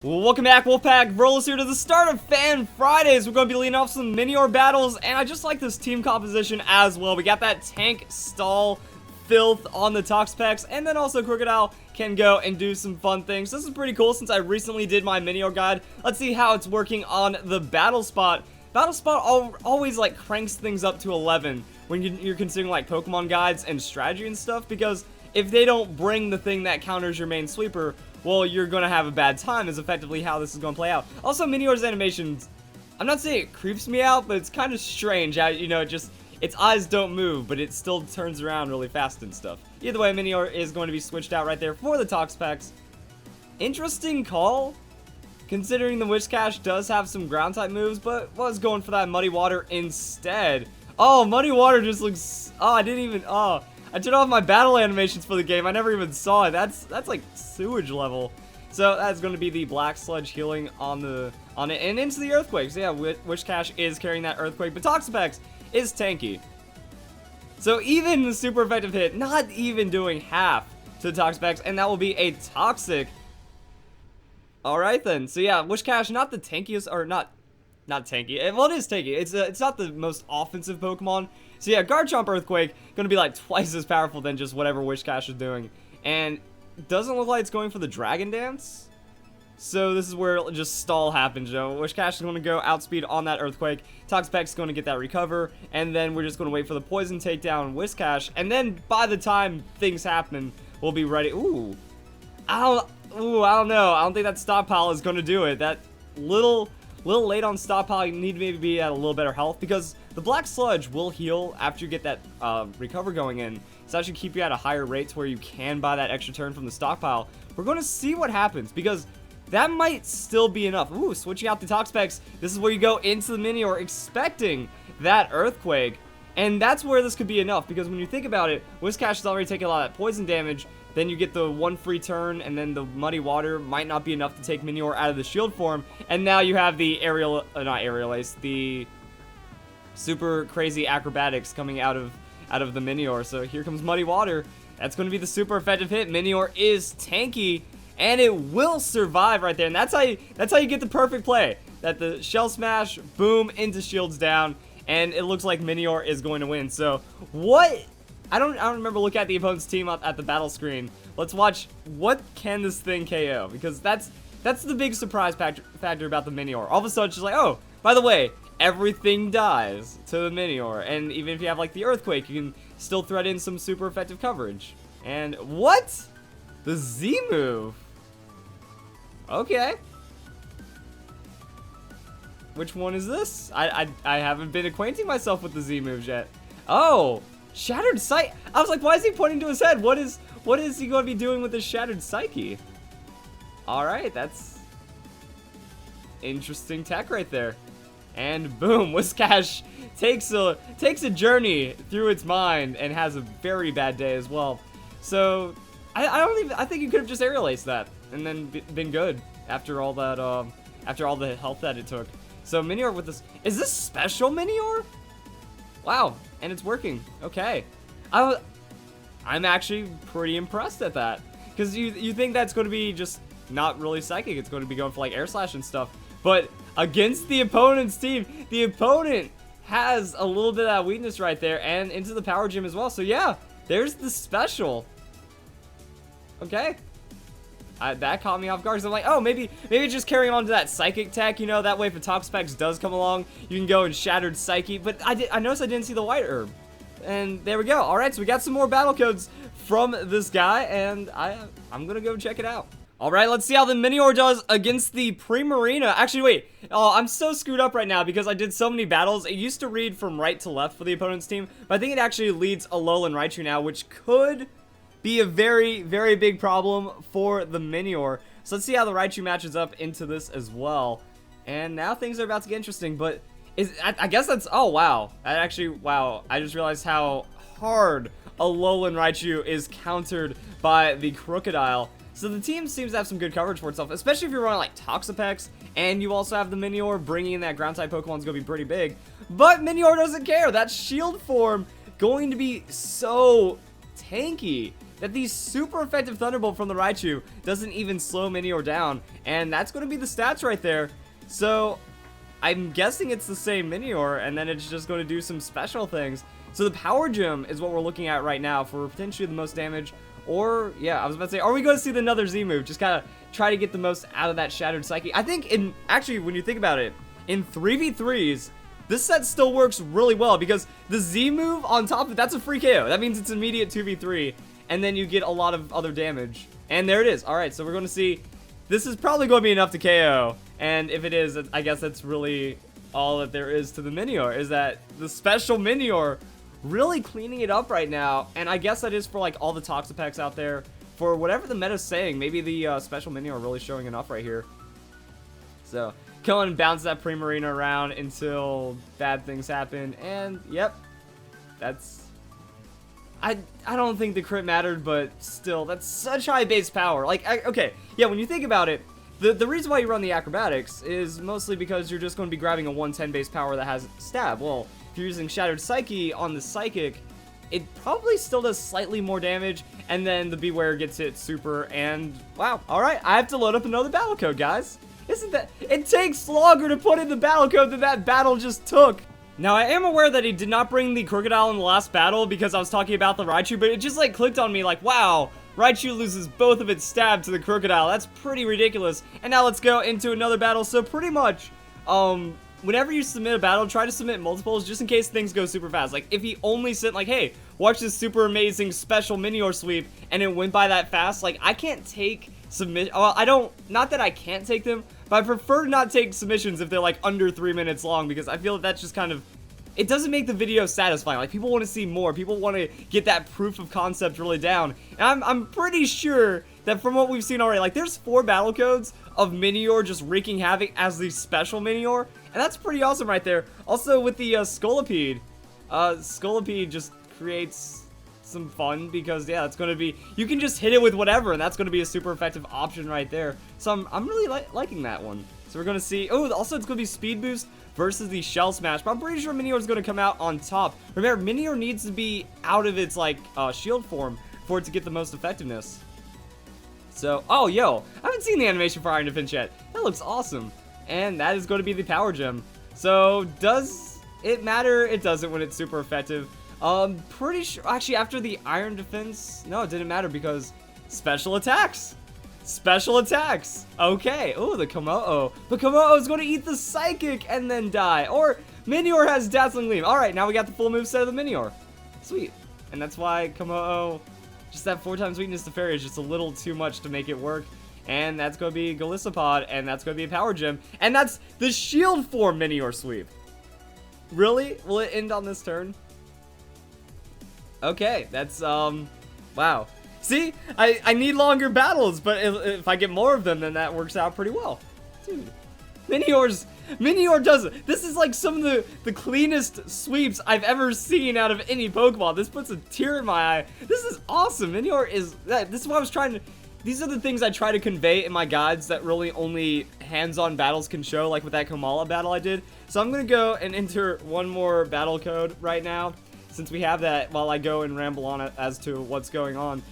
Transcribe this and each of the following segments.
Well, welcome back, Wolfpack. Verlis here to the start of Fan Fridays. We're going to be leading off some Minior battles, and I just like this team composition as well. We got that tank stall filth on the Toxapex, and then also Crocodile can go and do some fun things. This is pretty cool since I recently did my Minior guide. Let's see how it's working on the Battle Spot. Battle Spot always like cranks things up to 11 when you're considering like Pokemon guides and strategy and stuff, because if they don't bring the thing that counters your main sweeper, well, you're gonna have a bad time is effectively how this is gonna play out. Also, Minior's animations, I'm not saying it creeps me out, but it's kind of strange how, you know, its eyes don't move, but it still turns around really fast and stuff. Either way, Minior is going to be switched out right there for the Toxapex. Interesting call, considering the Wiscash does have some ground type moves, but was going for that Muddy Water instead. Oh, Muddy Water just looks, I turned off my battle animations for the game. I never even saw it. That's like sewage level. So that's going to be the Black Sludge healing on it and into the Earthquake. So yeah, Wiscash is carrying that Earthquake, but Toxapex is tanky. So even the super effective hit, not even doing half to the Toxapex, and that will be a Toxic. Alright then. So yeah, Wiscash, not the tankiest, or not tanky. Well, it is tanky. It's not the most offensive Pokemon. So yeah, Garchomp Earthquake gonna be like twice as powerful than just whatever Wiscash is doing. And doesn't look like it's going for the Dragon Dance. So this is where just stall happens, Joe. Wiscash is gonna go outspeed on that Earthquake. Toxapex is gonna get that recover, and then we're just gonna wait for the Poison takedown Wiscash, and then by the time things happen, we'll be ready. I don't know. I don't think that stockpile is gonna do it. That little late on stockpile. You need to maybe be at a little better health, because the Black Sludge will heal after you get that recover going in. So that should keep you at a higher rate to where you can buy that extra turn from the stockpile. We're going to see what happens, because that might still be enough. Switching out the Toxapex. This is where you go into the Minior expecting that Earthquake. And that's where this could be enough, because when you think about it, Wiscash is already taking a lot of that poison damage. Then you get the one free turn, and then the Muddy Water might not be enough to take Minior out of the shield form. And now you have the the super crazy acrobatics coming out of the Minior. So here comes Muddy Water. That's going to be the super effective hit. Minior is tanky, and it will survive right there. And that's how you get the perfect play. That the Shell Smash, boom, into shields down, and it looks like Minior is going to win. So what? I don't remember looking at the opponent's team up at the battle screen. Let's watch what can this thing KO, because that's the big surprise factor about the Minior. All of a sudden, it's just like, oh, by the way, everything dies to the Minior, and even if you have like the Earthquake, you can still thread in some super effective coverage. And what? The Z move. Okay. Which one is this? I haven't been acquainting myself with the Z moves yet. Oh. Shattered Psyche. I was like, why is he pointing to his head? What is he going to be doing with this Shattered Psyche? Alright, that's interesting tech right there. And boom, Wiscash takes a journey through its mind and has a very bad day as well. So I think you could have just aerial aced that and then been good after all that after all the health that it took. So Minior with this, is this special Minior? Wow, and it's working. Okay. I'm actually pretty impressed at that. Because you think that's going to be just not really psychic. It's going to be going for like Air Slash and stuff. But against the opponent's team, the opponent has a little bit of that weakness right there. And into the Power Gym as well. So yeah, there's the special. Okay. That caught me off guard, because I'm like, oh, maybe just carrying on to that Psychic tech, you know, that way if a Toxapex does come along, you can go and Shattered Psyche. But I noticed I didn't see the White Herb. And there we go. Alright, so we got some more battle codes from this guy, and I'm gonna go check it out. Alright, let's see how the Minior does against the Primarina. Actually, wait. Oh, I'm so screwed up right now because I did so many battles. It used to read from right to left for the opponent's team, but I think it actually leads Alolan Raichu now, which could be a very, very big problem for the Minior. So let's see how the Raichu matches up into this as well. And now things are about to get interesting, but I guess that's, oh wow. Wow, I just realized how hard Alolan Raichu is countered by the Crocodile. So the team seems to have some good coverage for itself, especially if you're running like Toxapex, and you also have the Minior. Bringing in that ground type Pokemon is going to be pretty big. But Minior doesn't care. That shield form going to be so tanky. that the super effective Thunderbolt from the Raichu doesn't even slow Minior down, and that's going to be the stats right there. So I'm guessing it's the same Minior, and then it's just going to do some special things. So the Power Gem is what we're looking at right now for potentially the most damage. Or, yeah, I was about to say, are we going to see another Z move? Just kind of try to get the most out of that Shattered Psyche. I think actually, when you think about it, in 3v3s, this set still works really well because the Z move on top of it, that's a free KO. That means it's immediate 2v3, and then you get a lot of other damage. And there it is. All right, so we're going to see, this is probably going to be enough to KO. And if it is, I guess that's really all that there is to the Minior, is that the special Minior really cleaning it up right now. And I guess that is for like all the Toxapex out there. For whatever the meta's saying, maybe the special Minior really showing enough right here. So, go and bounce that Primarina around until bad things happen. And, yep, that's... I don't think the crit mattered, but still, that's such high base power. Like, okay, yeah, when you think about it, the reason why you run the acrobatics is mostly because you're just going to be grabbing a 110 base power that has stab. Well, if you're using Shattered Psyche on the Psychic, it probably still does slightly more damage, and then the Beware gets hit super, and wow. Alright, I have to load up another battle code, guys. Isn't that... It takes longer to put in the battle code than that battle just took. Now, I am aware that he did not bring the Crocodile in the last battle because I was talking about the Raichu, but it just, like, clicked on me like, wow, Raichu loses both of its stab to the Crocodile. That's pretty ridiculous. And now let's go into another battle. So, pretty much, whenever you submit a battle, try to submit multiples just in case things go super fast. Like, if he only sent, like, hey, watch this super amazing special Minior sweep, and it went by that fast, like, I can't take submit. Well, I don't, not that I can't take them, but I prefer to not take submissions if they're like under 3 minutes long, because I feel that that's just kind of, it doesn't make the video satisfying. Like, people want to see more. People want to get that proof of concept really down. And I'm pretty sure that from what we've seen already, like, there's 4 battle codes of Minior just wreaking havoc as the special Minior, and that's pretty awesome right there. Also with the Scolipede, Scolipede just creates some fun because, yeah, it's going to be, you can just hit it with whatever, and that's going to be a super effective option right there. So I'm really liking that one. So we're going to see, oh, also it's going to be Speed Boost versus the Shell Smash, but I'm pretty sure Minior is going to come out on top. Remember, Minior needs to be out of its, like, shield form for it to get the most effectiveness. So, oh, yo, I haven't seen the animation for Iron Defense yet. That looks awesome. And that is going to be the Power Gem. So, does it matter? It doesn't when it's super effective. Pretty sure, actually, after the Iron Defense, no, it didn't matter because special attacks. Special attacks. Okay. Oh, the Komodo. The Komodo is going to eat the Psychic and then die. Or Minior has Dazzling Gleam. All right, now we got the full moveset of the Minior. Sweet. And that's why Komodo, just that 4x weakness to Fairy is just a little too much to make it work. And that's going to be Verlisify, and that's going to be a Power Gem. And that's the Shield Form Minior sweep. Really? Will it end on this turn? Okay, that's, wow. See, I need longer battles, but if I get more of them, then that works out pretty well. Dude, Minior does it. This is like some of the cleanest sweeps I've ever seen out of any Pokemon. This puts a tear in my eye. This is awesome. Minior is, this is what I was trying to, these are the things I try to convey in my guides that really only hands-on battles can show, like with that Komala battle I did. So I'm going to go and enter one more battle code right now, since we have that, while I go and ramble on as to what's going on.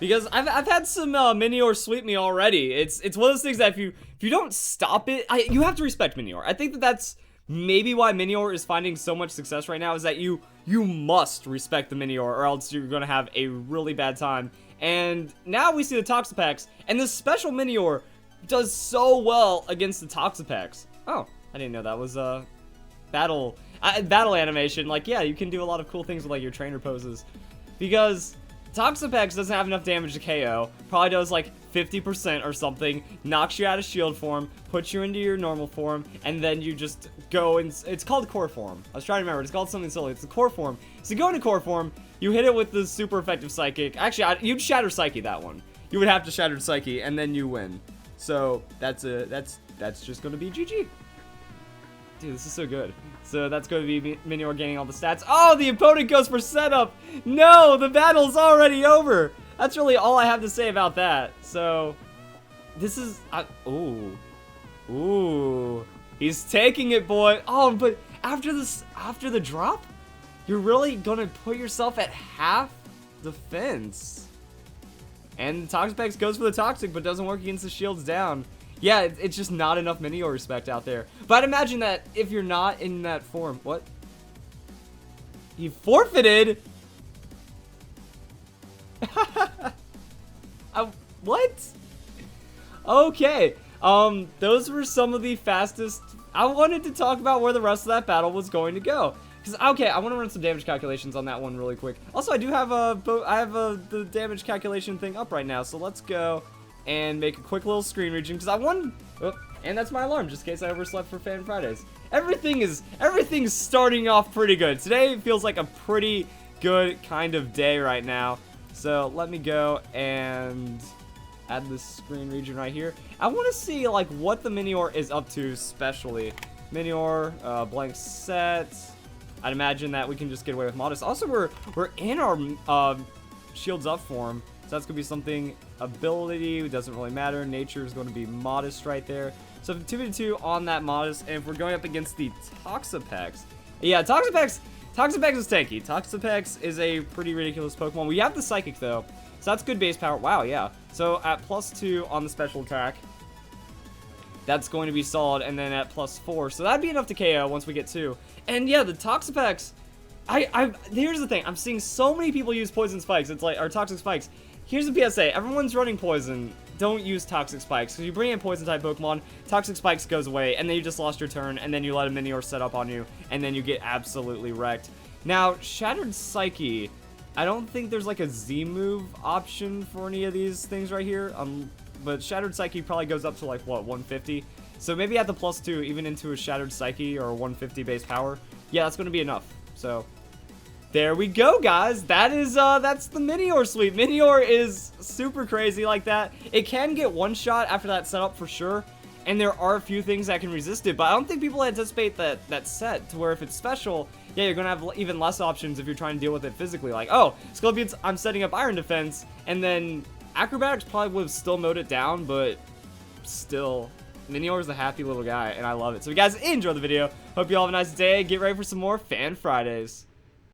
Because I've had some Minior sweep me already. It's one of those things that if you don't stop it, you have to respect Minior. I think that's maybe why Minior is finding so much success right now, is that you must respect the Minior, or else you're gonna have a really bad time. And now we see the Toxapex, and the special Minior does so well against the Toxapex. Oh, I didn't know that was a battle animation. Like, yeah, you can do a lot of cool things with like your trainer poses, because Toxapex doesn't have enough damage to KO, probably does like 50% or something, knocks you out of shield form, puts you into your normal form, and then you just go and, it's called core form. I was trying to remember, it's called something silly, it's the core form. So you go into core form, you hit it with the super effective Psychic. Actually, you'd Shatter Psyche that one. You would have to Shatter Psyche, and then you win. So that's just gonna be GG. Dude, this is so good. So that's going to be Minior gaining all the stats. Oh, the opponent goes for setup. No, the battle's already over. That's really all I have to say about that. So this is, ooh, he's taking it, boy. Oh, but after the drop, you're really going to put yourself at half defense. And Toxapex goes for the Toxic, but doesn't work against the shields down. Yeah, it's just not enough Minior respect out there. But I'd imagine that if you're not in that form... What? He forfeited? What? Okay. Those were some of the fastest... I wanted to talk about where the rest of that battle was going to go. Because, okay, I want to run some damage calculations on that one really quick. Also, I do have the damage calculation thing up right now. So let's go and make a quick little screen region. Because I won... Oh, and that's my alarm, just in case I overslept for Fan Fridays. Everything's starting off pretty good. Today feels like a pretty good kind of day right now. So let me go and add this screen region right here. I want to see like what the Minior is up to, especially Minior blank set. I'd imagine that we can just get away with modest. Also, we're in our shields up form, so that's gonna be something. Ability, it doesn't really matter. Nature is going to be modest right there. So 2v2 on that modest, and if we're going up against the Toxapex, yeah, Toxapex is tanky. Toxapex is a pretty ridiculous Pokemon. We have the Psychic though, so that's good base power. Wow, yeah. So at +2 on the special attack, that's going to be solid, and then at +4, so that'd be enough to KO once we get 2. And yeah, the Toxapex, here's the thing. I'm seeing so many people use Poison Spikes. It's like, or Toxic Spikes. Here's a PSA. Everyone's running Poison. Don't use Toxic Spikes. Because you bring in Poison-type Pokemon, Toxic Spikes goes away, and then you just lost your turn, and then you let a Minior set up on you, and then you get absolutely wrecked. Now, Shattered Psyche, I don't think there's like a Z-move option for any of these things right here. But Shattered Psyche probably goes up to like, what, 150? So maybe at the +2, even into a Shattered Psyche or 150 base power, yeah, that's going to be enough. So... there we go, guys. That's the Minior sweep. Minior is super crazy like that. It can get one shot after that setup for sure, and there are a few things that can resist it, but I don't think people anticipate that set to where if it's special, yeah, you're gonna have even less options if you're trying to deal with it physically. Like, oh, Scorpions, I'm setting up Iron Defense, and then Acrobatics probably would have still mowed it down, but still, Minior is a happy little guy, and I love it. So, if you guys enjoyed the video, hope you all have a nice day. Get ready for some more Fan Fridays.